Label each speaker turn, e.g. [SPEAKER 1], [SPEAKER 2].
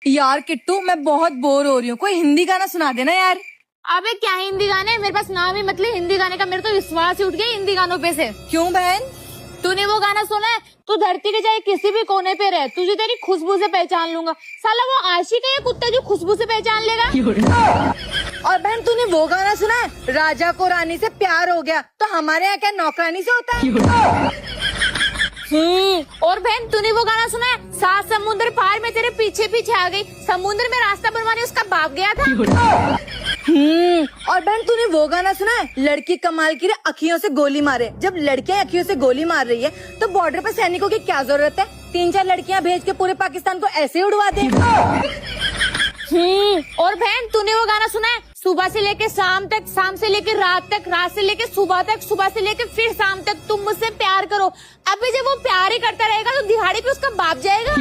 [SPEAKER 1] यार किट्टू, मैं बहुत बोर हो रही हूँ, कोई हिंदी गाना सुना देना यार।
[SPEAKER 2] अबे क्या हिंदी गाने, मेरे पास नाम ही मतलब हिंदी गाने का, मेरे तो विश्वास ही उठ गया हिंदी गानों पे से।
[SPEAKER 1] क्यों बहन?
[SPEAKER 2] तूने वो गाना सुना है, तू धरती के चाहे किसी भी कोने पे रहे, तुझे तेरी खुशबू से पहचान लूंगा। साला वो आशिक है या कुत्ता जो खुशबू से पहचान लेगा?
[SPEAKER 1] और बहन तूने वो गाना सुना है, राजा को रानी से प्यार हो गया तो हमारे यहाँ क्या नौकरानी से होता है?
[SPEAKER 2] और बहन तूने वो गाना सुना है, 7 समुद्र पार में तेरे पीछे पीछे आ गई, समुद्र में रास्ता बनवाने उसका बाप गया था।
[SPEAKER 1] और बहन तूने वो गाना सुना है, लड़की कमाल की रे अखियों से गोली मारे। जब लड़कियां अखियों से गोली मार रही है तो बॉर्डर पर सैनिकों की क्या जरूरत है? 3-4 लड़कियां भेज के पूरे पाकिस्तान को ऐसे ही उड़वा दे।
[SPEAKER 2] और बहन तूने वो गाना सुना है, सुबह से लेके शाम तक, शाम से लेके रात तक, रात से लेके सुबह तक, सुबह से लेके फिर शाम तक तुम मुझसे प्यार करो। अभी जब वो प्यार ही करता रहेगा तो दिहाड़ी पे उसका बाप जाएगा।